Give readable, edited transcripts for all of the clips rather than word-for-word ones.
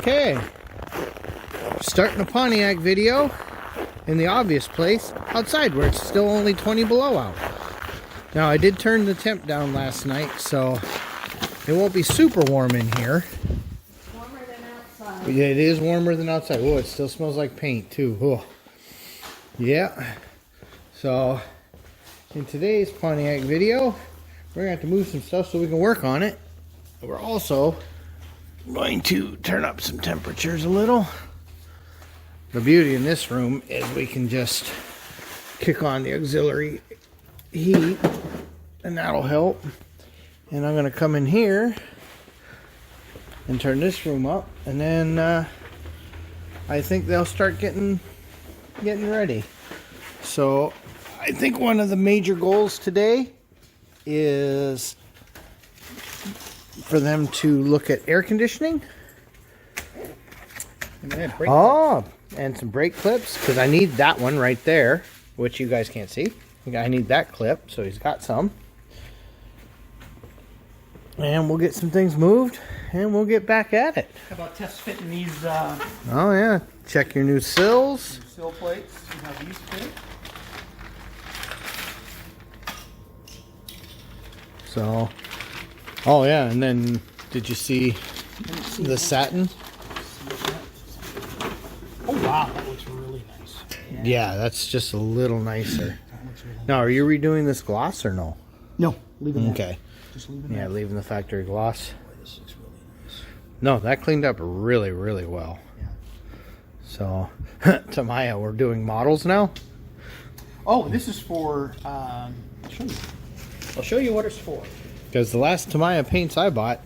Okay, starting a Pontiac video in the obvious place, outside where it's still only 20 below out. Now I did turn the temp down last night, so it won't be super warm in here. Warmer than outside. Yeah, it is warmer than outside. Oh, it still smells like paint too. Oh. Yeah. So in today's Pontiac video, we're going to have to move some stuff so we can work on it. We're also going to turn up some temperatures a little. The beauty in this room is we can just kick on the auxiliary heat, and that'll help. And I'm going to come in here and turn this room up, and then I think they'll start getting ready. So I think one of the major goals today is for them to look at air conditioning. And some brake clips, because I need that one right there, which you guys can't see. I need that clip, so he's got some. And we'll get some things moved, and we'll get back at it. How about test fitting these Oh yeah, check your new sills. sill plates, see how these fit. So, oh yeah, and then did you see the satin? Oh wow, that looks really nice. Yeah, that's just a little nicer. That looks really nice. Now, are you redoing this gloss or no? No, leave it. Okay. Just leave it. Yeah, leaving the factory gloss. Boy, this looks really nice. No, that cleaned up really, really well. Yeah. So, Tamaya, we're doing models now. Oh, this is for. I'll show you what it's for. Because the last Tamaya paints I bought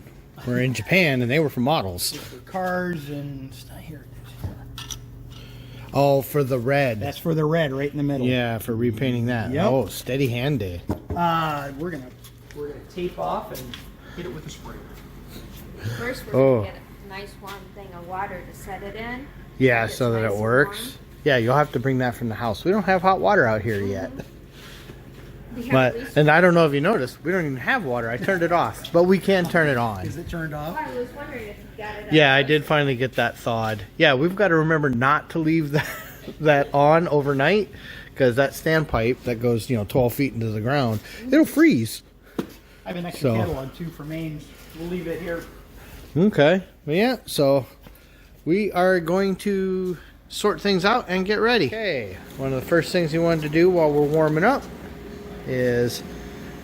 were in Japan, and they were for models. For cars and stuff. Here it is. Oh, for the red. That's for the red, right in the middle. Yeah, for repainting that. Yep. Oh, steady hand day. We're gonna tape off and hit it with a sprayer. First, we're Oh. going to get a nice warm thing of water to set it in. Yeah, It's so that nice it and works. warm. Yeah, you'll have to bring that from the house. We don't have hot water out here yet. We have But at least- and I don't know if you noticed, we don't even have water. I turned it off, but we can turn it on. Is it turned off? I was wondering if you got it. Yeah, I did finally get that thawed. Yeah, we've got to remember not to leave that on overnight, because that standpipe that goes 12 feet into the ground, it'll freeze. I have an extra So- kettle on too for mains. We'll leave it here. Okay, well, yeah, so we are going to sort things out and get ready. Okay, one of the first things we wanted to do while we're warming up is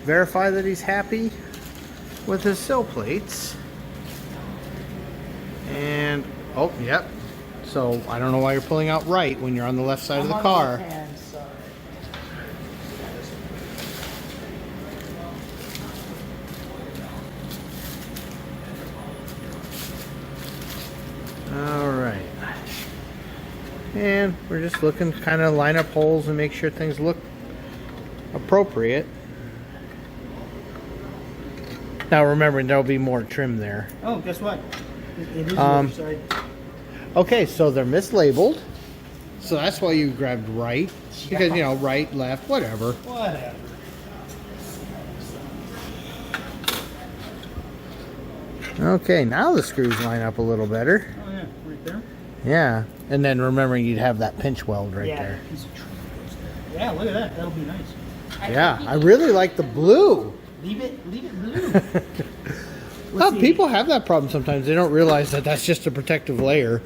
verify that he's happy with his sill plates. And, oh, yep. So I don't know why you're pulling out right when you're on the left side of the car. All right. And we're just looking to kind of line up holes and make sure things look appropriate. Now remembering there'll be more trim there. Oh, guess what? It is the other side. Okay, so they're mislabeled. So that's why you grabbed right. Because, right, left, whatever. Whatever. Okay, now the screws line up a little better. Oh yeah, right there. Yeah. And then remembering you'd have that pinch weld right there. Piece of trim goes there. Yeah, look at that. That'll be nice. Yeah, I really like the blue. Leave it blue. Well, people have that problem sometimes. They don't realize that that's just a protective layer.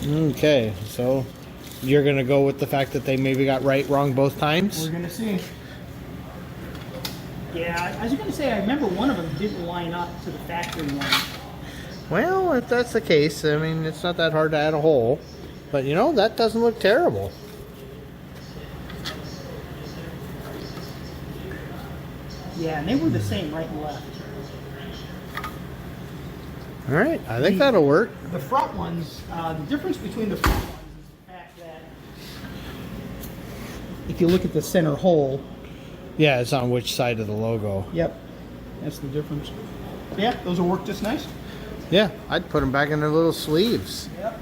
Okay, so you're going to go with the fact that they maybe got right, wrong both times? We're gonna see. Yeah, I was gonna say I remember one of them didn't line up to the factory one. Well, if that's the case, I mean, it's not that hard to add a hole. But, that doesn't look terrible. Yeah, and they were the same right and left. All right, I think that'll work. The front ones, the difference between the front ones is the fact that if you look at the center hole, Yeah, it's on which side of the logo. yep, that's the difference. Yeah, those will work just nice. Yeah, I'd put them back in their little sleeves. Yep.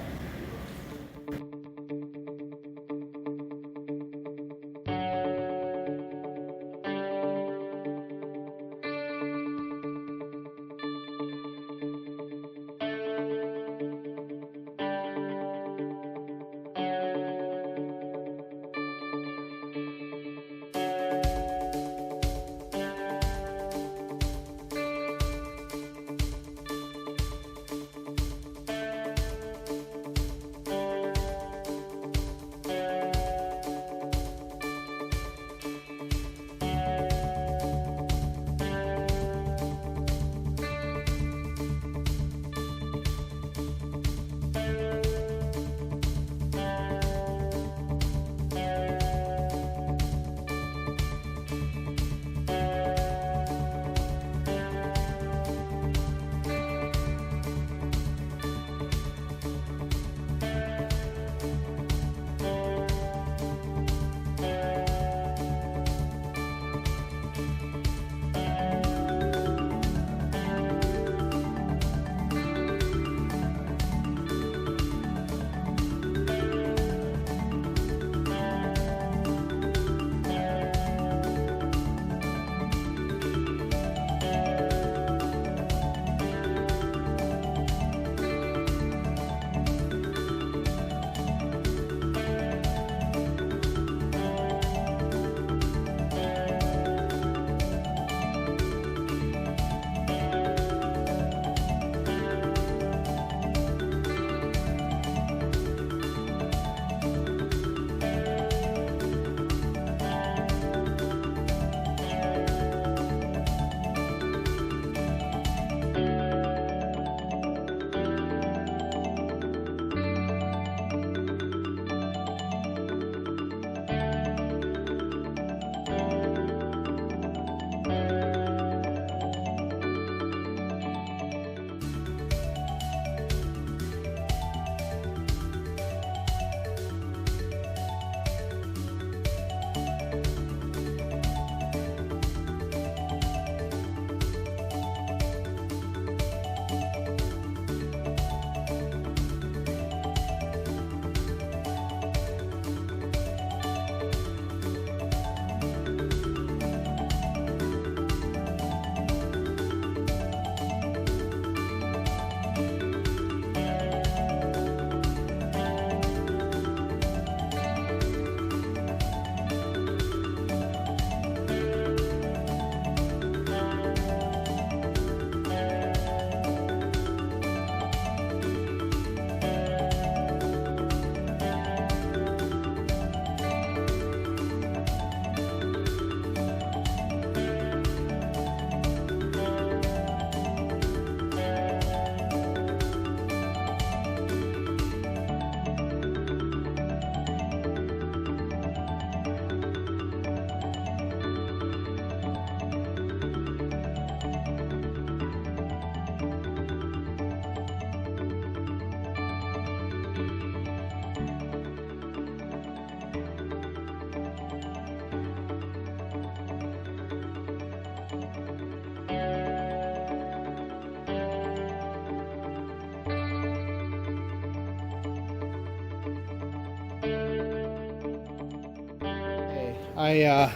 I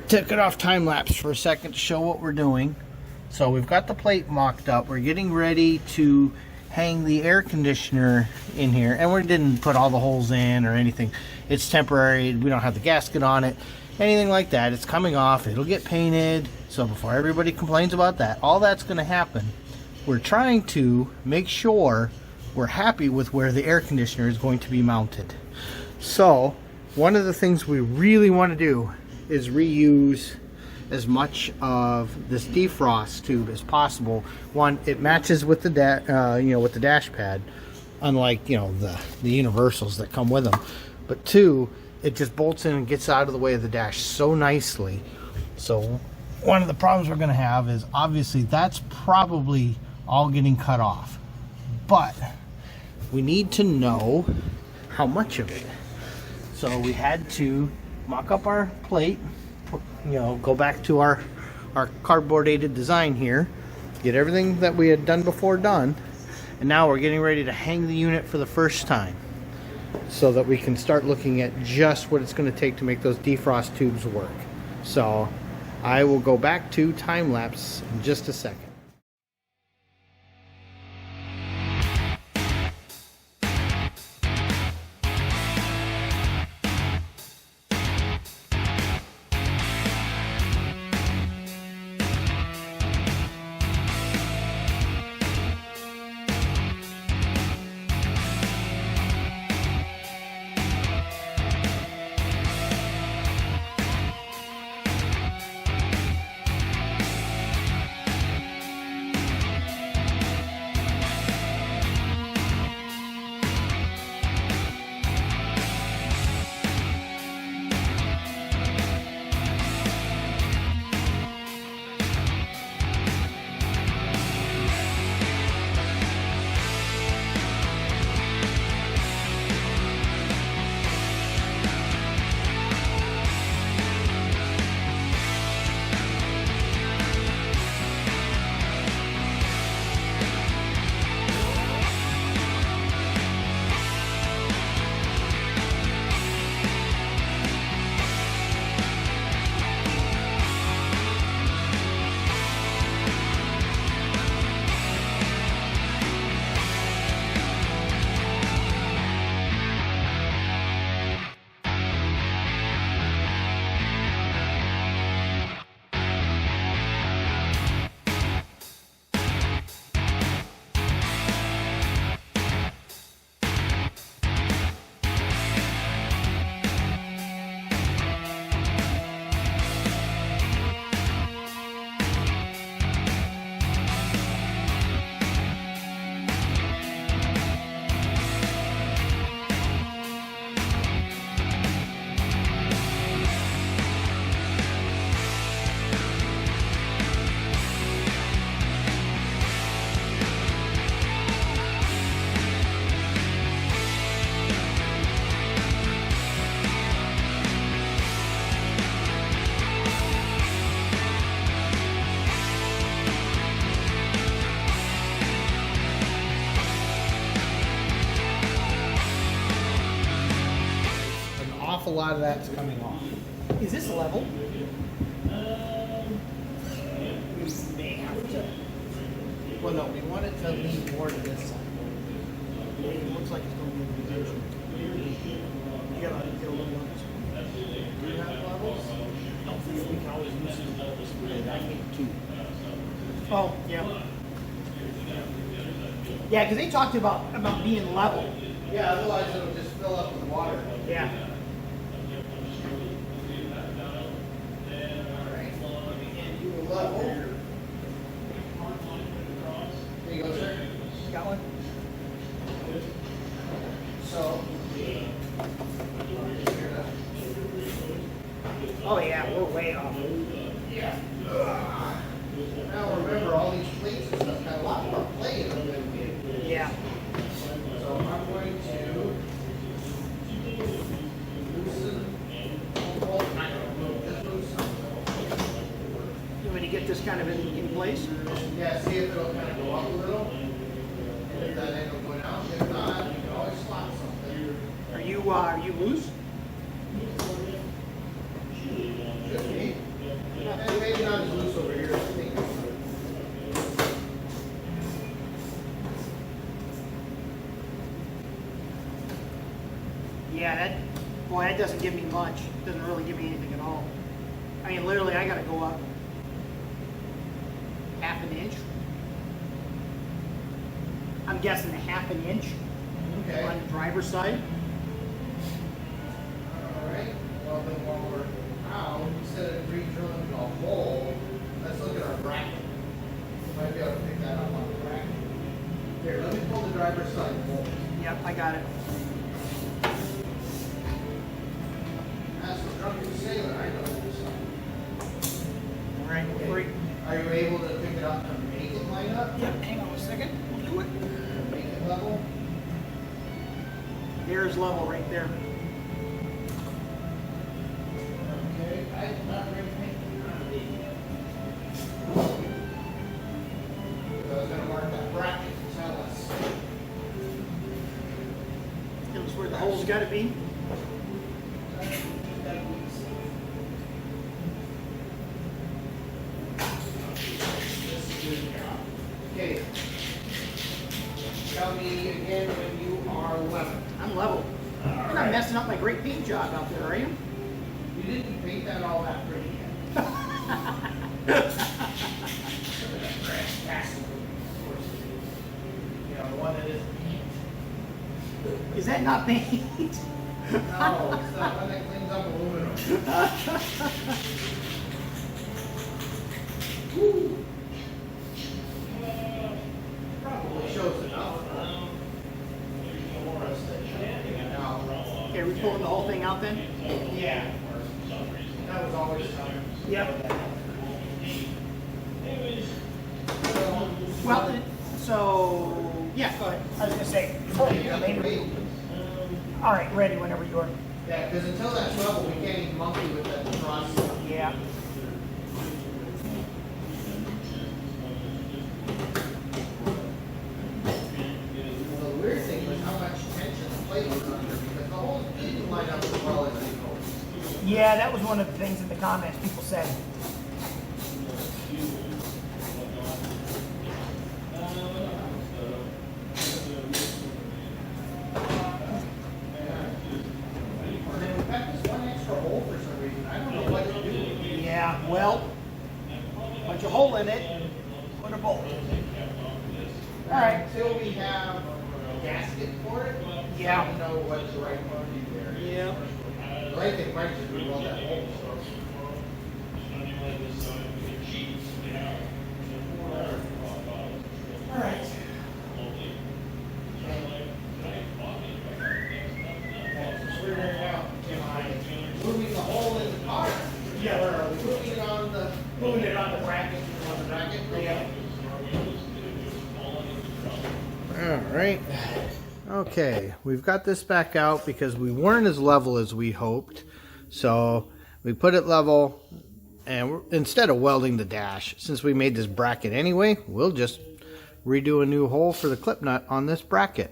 took it off time lapse for a second to show what we're doing. So we've got the plate mocked up. We're getting ready to hang the air conditioner in here, and we didn't put all the holes in or anything. It's temporary. We don't have the gasket on it, anything like that. It's coming off. It'll get painted. So before everybody complains about that, all that's going to happen. We're trying to make sure we're happy with where the air conditioner is going to be mounted. So one of the things we really want to do is reuse as much of this defrost tube as possible. One, it matches with the with the dash pad, unlike the universals that come with them. But two, it just bolts in and gets out of the way of the dash so nicely. So one of the problems we're going to have is obviously that's probably all getting cut off, but we need to know how much of it. So we had to mock up our plate, go back to our cardboard aided design here, get everything that we had done before done, and now we're getting ready to hang the unit for the first time so that we can start looking at just what it's going to take to make those defrost tubes work. So I will go back to time lapse in just a second. A lot of that's coming off. Is this level? We may have to. Well, no, we want it to lean more to this side. It looks like it's going to be in position. You got to get a little on this one. Do you have levels? We can always loosen the levels. I need two. Oh, yeah. Yeah, because they talked about being level. Yeah, otherwise it'll just fill up with water. Yeah. Level. There you go, sir. Got one? So. Oh, yeah, we're way off. Yeah. Now remember, all these plates and stuff got a lot more play in them. Yeah. So I'm going to loosen. Well, I don't know, just loosen. You want me to get this kind of in place? Yeah, see if it'll kind of go up a little. And if that ain't going out, if not, you can always slot something. Are you loose? Yeah, that doesn't give me much. It doesn't really give me anything at all. I mean, literally, I gotta go up half an inch. I'm guessing a half an inch Okay. on the driver's side. Alright, well then while we're out, instead of re-drilling the hole, let's look at our bracket. We might be able to pick that up on the bracket. Here, let me pull the driver's side hole. Yep, I got it. That's the drunken sailor, I know this. All right, great. Are you able to pick it up and make it line up? Yep, hang on a second. We'll do it. Make it level? There's level right there. Okay, I'm not ready to make it. So I was gonna mark that bracket to tell us. Tell us where the hole's gotta be. Okay. Tell me again when you are level. I'm level. You're not right. messing up my great paint job out there, are you? You didn't paint that all that pretty yet. Some of that grass passing, of course. You know, the one that isn't paint. Is that not paint? No, it's the one that cleans up aluminum. Woo. Probably shows enough. For us to figure it out. Okay, are we pulling the whole thing out then? Yeah. That was always tough. Yep. Well, so, yeah, go ahead. I was gonna say, all right, ready whenever you are. Yeah, because until that's level, we can't even monkey with that truss. Yeah. Well, the weird thing was how much tension the plate was under, because the holes didn't line up as well as they hoped. Yeah, that was one of the things in the comments people said. And then we got this one extra hole for some reason. I don't know what to do. Yeah, well, punch a hole in it, put a bolt. All right. Until we have a gasket for it, Yeah. I don't know what's the right quantity there. Yeah. The right thing might just be well that hole. All right. Moving the hole in the car. Yeah. Or are we moving it on the bracket? On the bracket? Yeah. All right. Okay, we've got this back out because we weren't as level as we hoped. So we put it level, and instead of welding the dash, since we made this bracket anyway, we'll just redo a new hole for the clip nut on this bracket.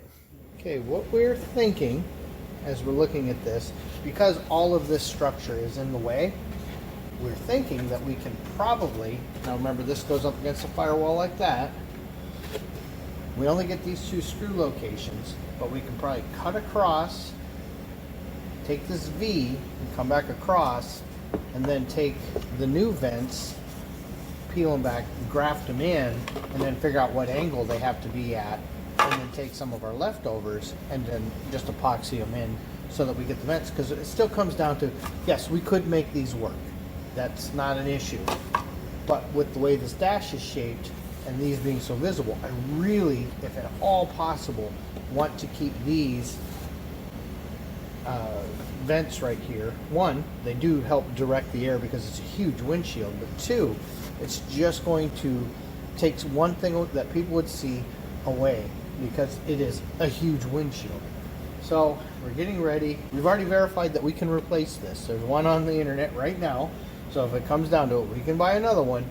Okay, what we're thinking as we're looking at this, because all of this structure is in the way, we're thinking that we can probably, now remember this goes up against the firewall like that. We only get these two screw locations, but we can probably cut across, take this V and come back across, and then take the new vents, peel them back, graft them in, and then figure out what angle they have to be at, and then take some of our leftovers and then just epoxy them in so that we get the vents. Because it still comes down to, yes, we could make these work. That's not an issue. But with the way this dash is shaped, and these being so visible, I really, if at all possible, want to keep these vents right here. One, they do help direct the air because it's a huge windshield, but two, it's just going to take one thing that people would see away because it is a huge windshield. So we're getting ready. We've already verified that we can replace this. There's one on the internet right now, so if it comes down to it, we can buy another one.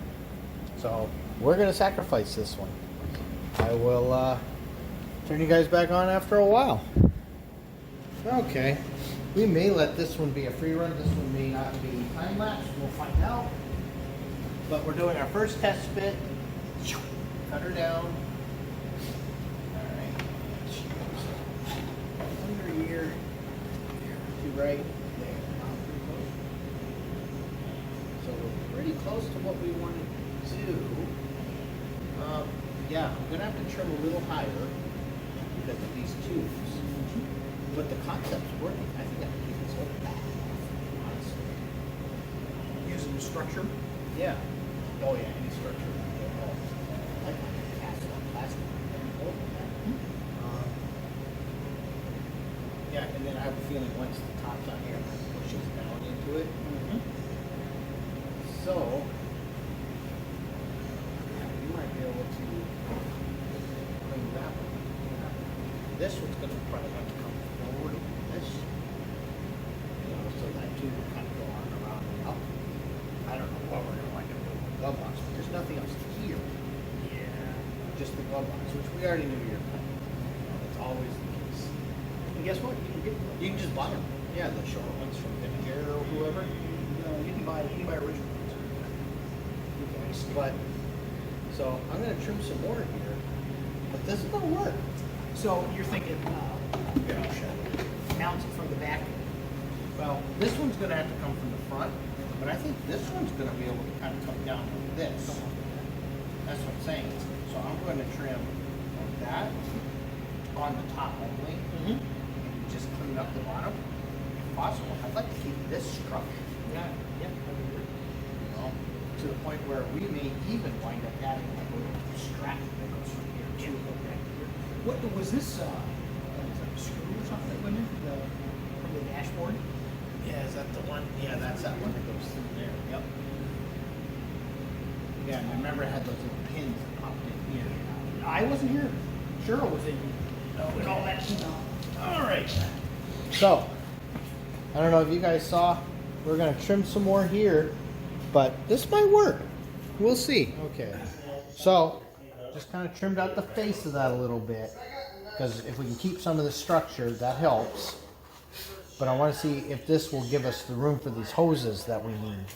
So we're going to sacrifice this one. I will turn you guys back on after a while. Okay, we may let this one be a free run. This one may not be time lapse. We'll find out. But we're doing our first test fit. Cut her down. All right. Under here. There right there. So we're pretty close to what we want to do. Yeah, I'm gonna have to trim a little higher because of these tubes. But the concept's working. I think I can keep this whole back, honestly. Using the structure. Yeah. Oh yeah, any structure. Oh, I like cast it on plastic. Yeah, and then I have a feeling once the top's on here, it pushes down into it. So, yeah, you might be able to bring that one. This one's going to probably have to come forward a this. You know, so that tube will kind of go on around and up. I don't know what we're going to wind up doing with the glove box, but there's nothing else here. Yeah. Just the glove box, which we already knew you were coming. It's always the case. And guess what? You can just buy them. Yeah, the short ones from Vinegar or whoever. You can buy original ones. But so I'm gonna trim some more here, but this is gonna work. So you're thinking, mount it from the back. Well, this one's gonna have to come from the front, but I think this one's gonna be able to kind of come down like this. That's what I'm saying. So I'm going to trim like that on the top only, and just clean up the bottom if possible. I'd like to keep this structure. Yeah. You know, to the point where we may even wind up adding like a little strap that goes from here to back here. What was this? Was that a screw or something that went in from the dashboard? Yeah, is that the one? Yeah, that's that one that goes through there. Yep. Yeah, and I remember I had those little pins that popped in here. I wasn't here. Cheryl was in. With all that. All right. So, I don't know if you guys saw, we're going to trim some more here, but this might work. We'll see. Okay. So, just kind of trimmed out the face of that a little bit, because if we can keep some of the structure, that helps. But I want to see if this will give us the room for these hoses that we need.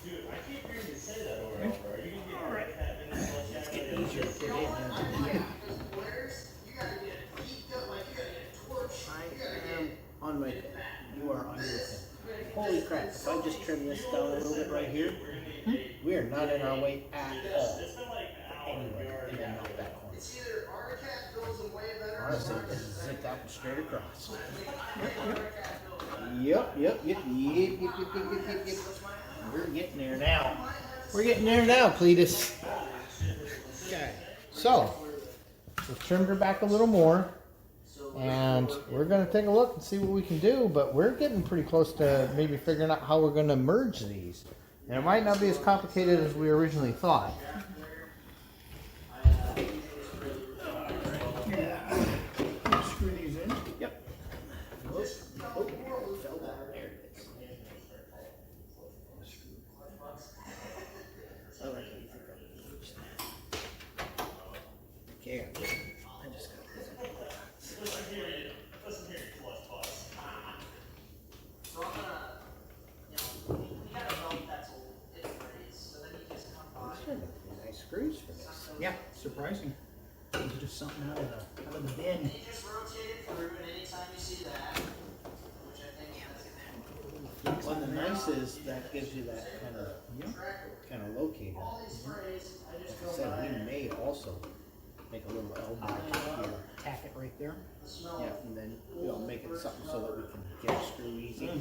Easier to put in. Yeah. I am on my pin. You are on your pin. Holy crap, if I just trim this down a little bit right here, we are not in our way at all. Anyway, and then knock that corner. Honestly, this is it, that one straight across. Yep. We're getting there now. We're getting there now, Cletus. Okay. So, we've trimmed her back a little more, and we're going to take a look and see what we can do, but we're getting pretty close to maybe figuring out how we're going to merge these. And it might not be as complicated as we originally thought. Screw these in. Yep. Oh, fell down. There it is. All right. Okay. I just got this. Nice screws for this. Yeah, surprising. It was just something out of the bin. Well, the nice is that gives you that kind of locator. Like I said, we may also make a little elbow here. Tack it right there. Yeah, and then make it something so that we can get a screw easy. Okay.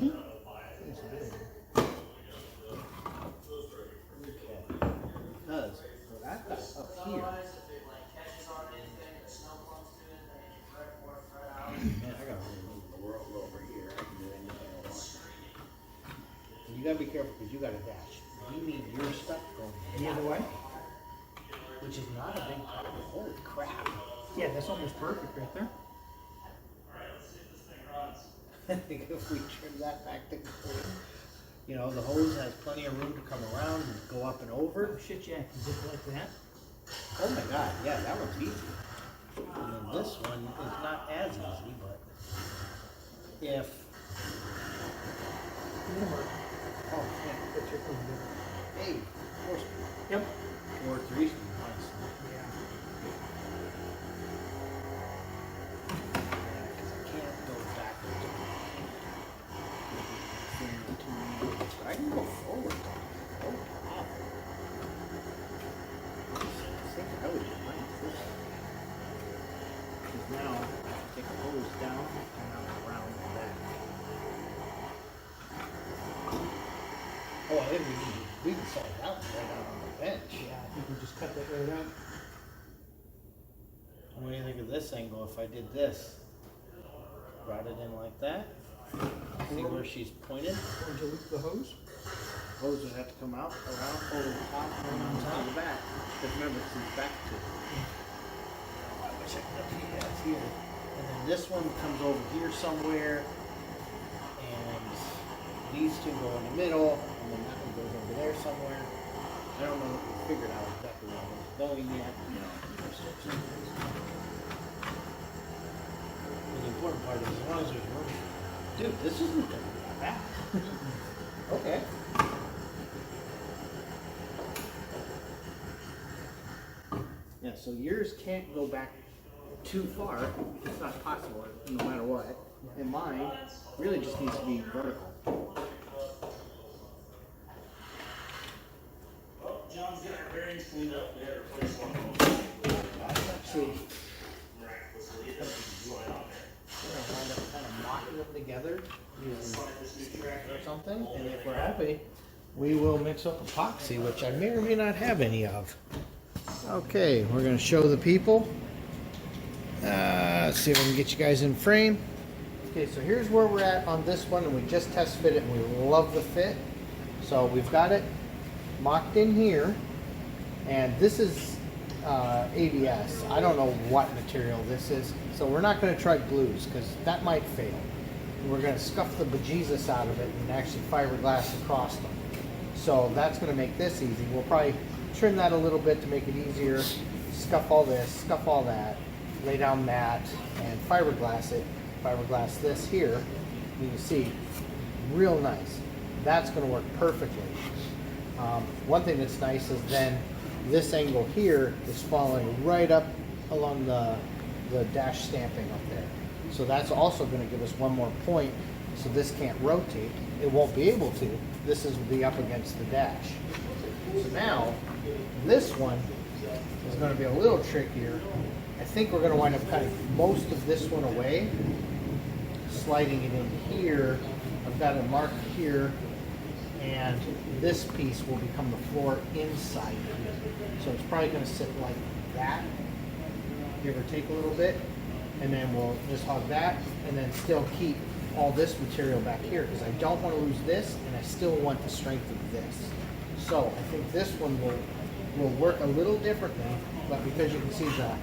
Because what I've got up here. Man, I gotta move the world over here. I can do anything I want. And you gotta be careful because you got a dash. You need your stuff going The other way? which is not a big problem. Holy crap. Yeah, that's almost perfect right there. I think if we trim that back to the hose has plenty of room to come around and go up and over. Oh shit, yeah, can zip it like that. Oh my god, yeah, that one's easy. And then this one is not as easy, but if oh yeah. Hey, four speed. Yep. Or 3 speed, honestly. Yeah. Because I can't go backwards. Take the hose down and mount it around the back. Oh, I think we can solve that one right out on the bench. Yeah, I think we just cut that right out. What do you think of this angle if I did this? Brought it in like that. See where she's pointed? Would you loop the hose? Hose would have to come out, around, over the top, and on top of the back. But remember, it's the back too. Oh, I wish I could have seen that here. And then this one comes over here somewhere. And these two go in the middle. And then that one goes over there somewhere. I don't know if we figured out exactly where it was going yet. And the important part is as long as there's room. Dude, this isn't going to be that bad. Okay. Yeah, so yours can't go back too far. It's not possible, no matter what. And mine really just needs to be vertical. John's getting our bearings cleaned up there. That's actually we're gonna wind up kind of mocking them together using or something. And if we're happy, we will mix up epoxy, which I may or may not have any of. Okay, we're going to show the people. Let's see if I can get you guys in frame. Okay, so here's where we're at on this one, and we just test fit it, and we love the fit. So we've got it mocked in here, and this is ABS. I don't know what material this is, so we're not going to try glues because that might fail. We're going to scuff the bejesus out of it and actually fiberglass across them. So that's going to make this easy. We'll probably trim that a little bit to make it easier. Scuff all this, scuff all that, lay down that, and fiberglass it. Fiberglass this here. You can see, real nice. That's going to work perfectly. One thing that's nice is then this angle here is following right up along the dash stamping up there. So that's also going to give us one more point, so this can't rotate. It won't be able to. This is be up against the dash. So now, this one is going to be a little trickier. I think we're going to wind up cutting most of this one away, sliding it in here. I've got it marked here, and this piece will become the floor inside here. So it's probably going to sit like that, give or take a little bit, and then we'll just hog that, and then still keep all this material back here, because I don't want to lose this, and I still want the strength of this. So I think this one will work a little differently, but because you can see the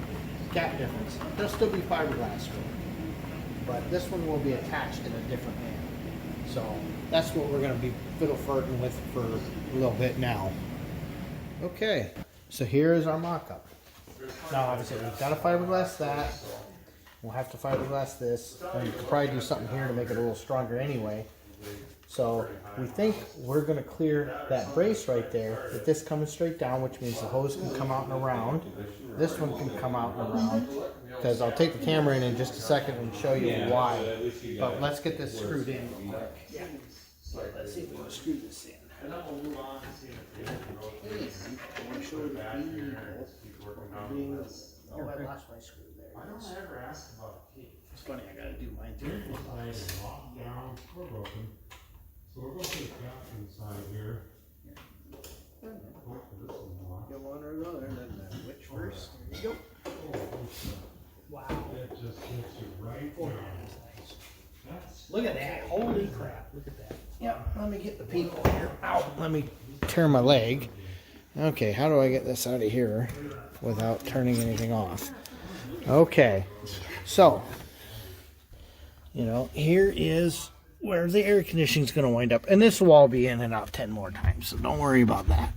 gap difference, there'll still be fiberglass for it. But this one will be attached in a different manner. So that's what we're going to be fiddle-farting with for a little bit now. Okay, so here is our mock-up. Now obviously we've got to fiberglass that. We'll have to fiberglass this. And we could probably do something here to make it a little stronger anyway. So we think we're going to clear that brace right there, with this coming straight down, which means the hose can come out and around. This one can come out and around, because I'll take the camera in just a second and show you why. But let's get this screwed in real quick. Yeah. Let's see if we can screw this in. And then we'll move on to see if I want to show the beam. Oh, I lost my screw there. I don't ever ask about a key. It's funny, I gotta do mine too. Locked down, we're broken. So we're going to put a cap inside here. Hopefully this will lock. Get one or the other, and then which first? There you go. Wow. It just hits you right down. That's Look at that. Holy crap, look at that. Yep, let me get the people here out. Let me tear my leg. Okay, how do I get this out of here without turning anything off? Okay, so, here is where the air conditioning is going to wind up. And this will all be in and out 10 more times, so don't worry about that.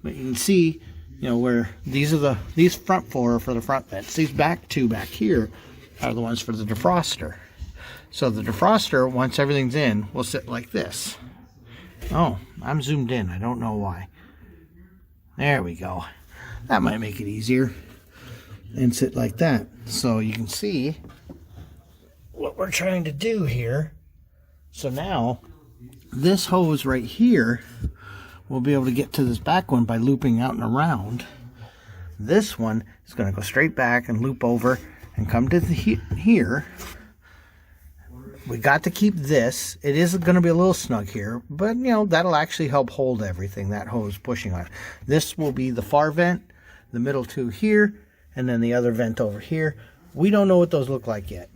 But you can see, where these front four are for the front vents. These back two back here are the ones for the defroster. So the defroster, once everything's in, will sit like this. Oh, I'm zoomed in. I don't know why. There we go. That might make it easier. And sit like that. So you can see what we're trying to do here. So now, this hose right here will be able to get to this back one by looping out and around. This one is going to go straight back and loop over and come to here. We got to keep this. It is going to be a little snug here, but you know, that'll actually help hold everything, that hose pushing on it. This will be the far vent, the middle two here, and then the other vent over here. We don't know what those look like yet.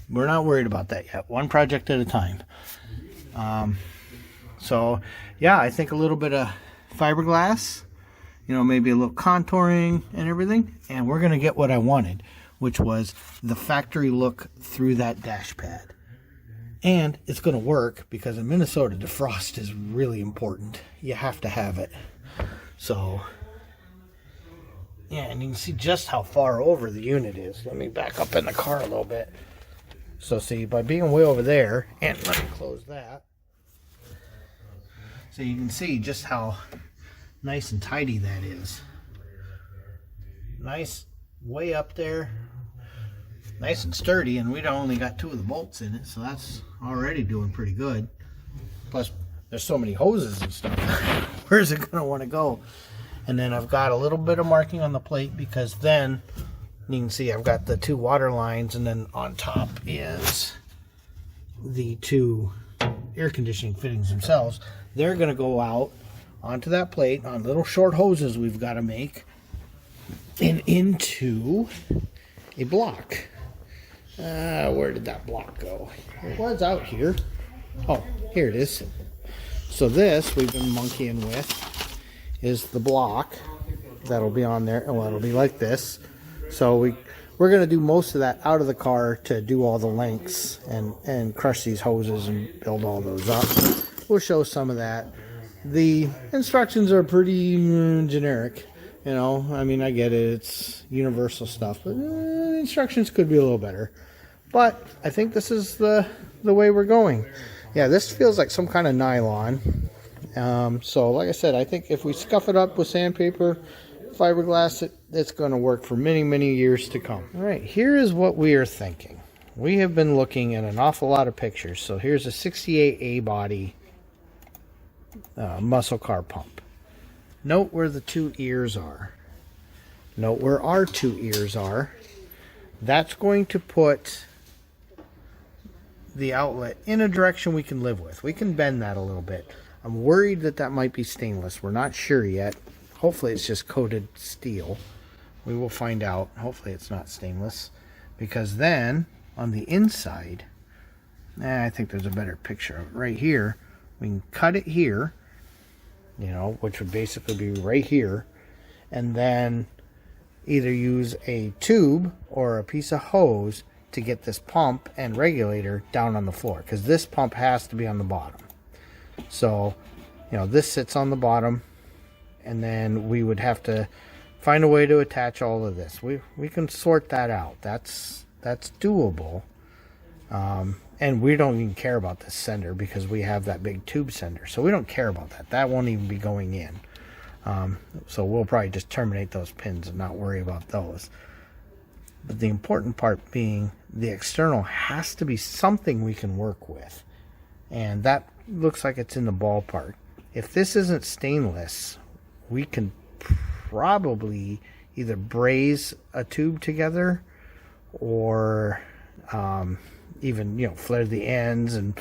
We're not worried about that yet. One project at a time. So yeah, I think a little bit of fiberglass, you know, maybe a little contouring and everything, and we're going to get what I wanted, which was the factory look through that dash pad. And it's going to work because in Minnesota, defrost is really important. You have to have it. So, yeah, and you can see just how far over the unit is. Let me back up in the car a little bit. So see, by being way over there, and let me close that. So you can see just how nice and tidy that is. Nice way up there. Nice and sturdy, and we'd only got 2 of the bolts in it, so that's already doing pretty good. Plus, there's so many hoses and stuff. Where's it going to want to go? And then I've got a little bit of marking on the plate, because then you can see I've got the 2 water lines, and then on top is the 2 air conditioning fittings themselves. They're going to go out onto that plate on little short hoses we've got to make, and into a block. Where did that block go? It was out here. Oh, here it is. So this we've been monkeying with is the block that'll be on there. Well, it'll be like this. So we're going to do most of that out of the car to do all the lengths and crush these hoses and build all those up. We'll show some of that. The instructions are pretty generic. You know, I mean, I get it. It's universal stuff, but instructions could be a little better. But I think this is the way we're going. Yeah, this feels like some kind of nylon. So, like I said, I think if we scuff it up with sandpaper, fiberglass, it's going to work for many, many years to come. All right, here is what we are thinking. We have been looking at an awful lot of pictures. So here's a 68A body muscle car pump. Note where the 2 ears are. Note where our 2 ears are. That's going to put the outlet in a direction we can live with. We can bend that a little bit. I'm worried that that might be stainless. We're not sure yet. Hopefully it's just coated steel. We will find out. Hopefully it's not stainless. Because then, on the inside, I think there's a better picture of it right here. We can cut it here, you know, which would basically be right here, and then either use a tube or a piece of hose to get this pump and regulator down on the floor, because this pump has to be on the bottom. So, you know, this sits on the bottom, and then we would have to find a way to attach all of this. We can sort that out. That's doable. And we don't even care about this sender because we have that big tube sender. So we don't care about that. That won't even be going in. So we'll probably just terminate those pins and not worry about those. But the important part being the external has to be something we can work with. And that looks like it's in the ballpark. If this isn't stainless, we can probably either braze a tube together or even, you know, flare the ends and,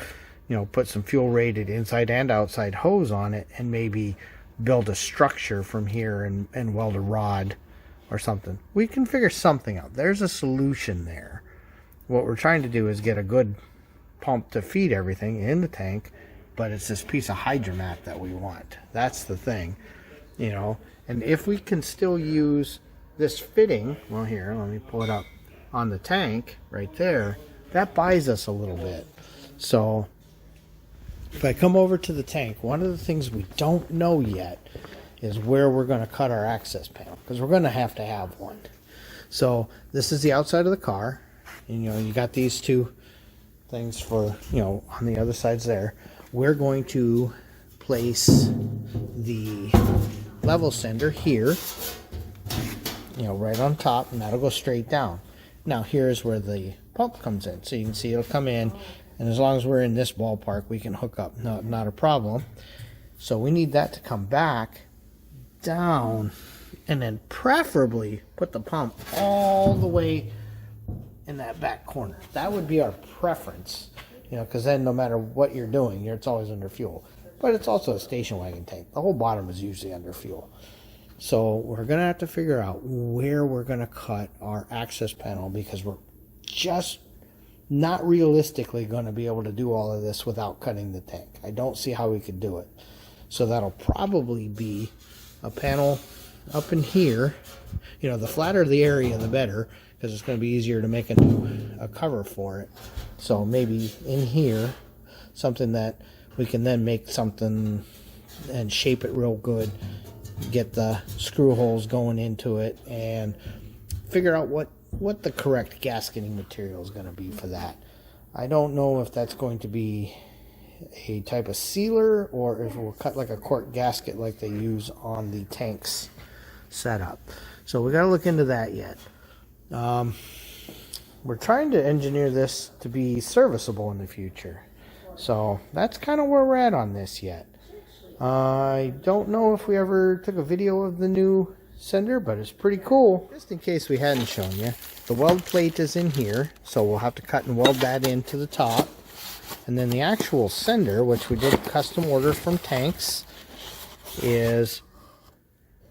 you know, put some fuel rated inside and outside hose on it and maybe build a structure from here and weld a rod or something. We can figure something out. There's a solution there. What we're trying to do is get a good pump to feed everything in the tank, but it's this piece of hydromat that we want. That's the thing, you know. And if we can still use this fitting, well, here, let me pull it up on the tank right there, that buys us a little bit. So if I come over to the tank, one of the things we don't know yet is where we're going to cut our access panel, because we're going to have one. So this is the outside of the car, and, you know, you got these 2 things for, you know, on the other sides there. We're going to place the level sender here, you know, right on top, and that'll go straight down. Now here's where the pump comes in. So you can see it'll come in, and as long as we're in this ballpark, we can hook up. No, not a problem. So we need that to come back down, and then preferably put the pump all the way in that back corner. That would be our preference, you know, because then no matter what you're doing, it's always under fuel. But it's also a station wagon tank. The whole bottom is usually under fuel. So we're going to have to figure out where we're going to cut our access panel, because we're just not realistically going to be able to do all of this without cutting the tank. I don't see how we could do it. So that'll probably be a panel up in here. You know, the flatter the area, the better, because it's going to be easier to make a cover for it. So maybe in here, something that we can then make something and shape it real good, get the screw holes going into it, and figure out what the correct gasketing material is going to be for that. I don't know if that's going to be a type of sealer or if we'll cut like a cork gasket like they use on the tanks setup. So we got to look into that yet. We're trying to engineer this to be serviceable in the future. So that's kind of where we're at on this yet. I don't know if we ever took a video of the new sender, but it's pretty cool. Just in case we hadn't shown you, the weld plate is in here, so we'll have to cut and weld that into the top. And then the actual sender, which we did custom order from Tanks, is,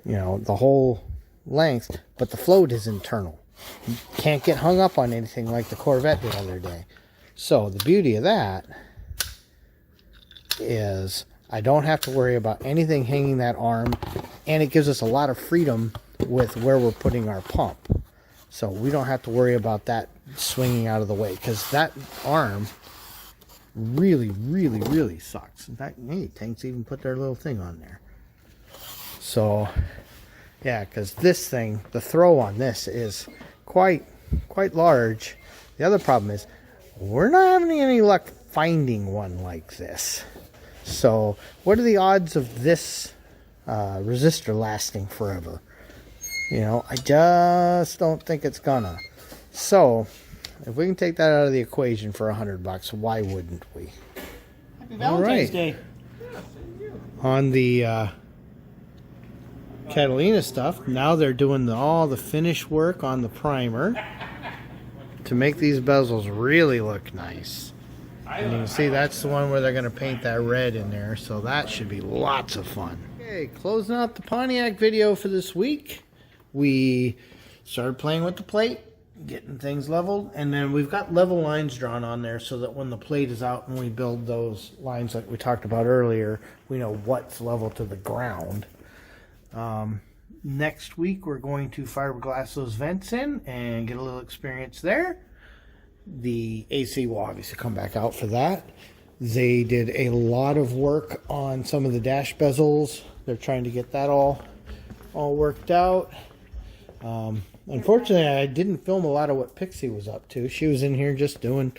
you know, the whole length, but the float is internal. You can't get hung up on anything like the Corvette the other day. So the beauty of that is I don't have to worry about anything hanging that arm, and it gives us a lot of freedom with where we're putting our pump. So we don't have to worry about that swinging out of the way, because that arm really sucks. In fact, hey, Tanks even put their little thing on there. So yeah, because this thing, the throw on this is quite large. The other problem is we're not having any luck finding one like this. So what are the odds of this resistor lasting forever? You know, I just don't think it's gonna. So if we can take that out of the equation for $100, why wouldn't we? Happy Valentine's Day. On the Catalina stuff, now they're doing all the finish work on the primer to make these bezels really look nice. And you can see that's the one where they're going to paint that red in there, so that should be lots of fun. Okay, closing out the Pontiac video for this week. We started playing with the plate, getting things leveled, and then we've got level lines drawn on there so that when the plate is out and we build those lines like we talked about earlier, we know what's level to the ground. Next week we're going to fiberglass those vents in and get a little experience there. The AC will obviously come back out for that. They did a lot of work on some of the dash bezels. They're trying to get that all worked out. Unfortunately, I didn't film a lot of what Pixie was up to. She was in here just doing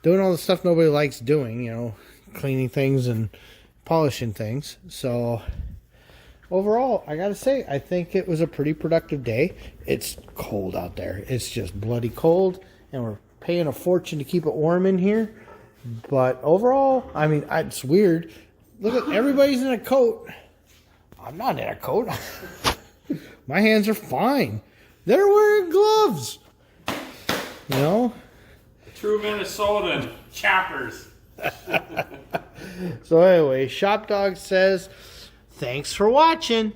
all the stuff nobody likes doing, you know, cleaning things and polishing things. So overall, I gotta say, I think it was a pretty productive day. It's cold out there. It's just bloody cold, and we're paying a fortune to keep it warm in here. But overall, I mean, it's weird. Look at everybody's in a coat. I'm not in a coat. My hands are fine. They're wearing gloves. You know? True Minnesotan chappers. So anyway, ShopDog says, thanks for watching.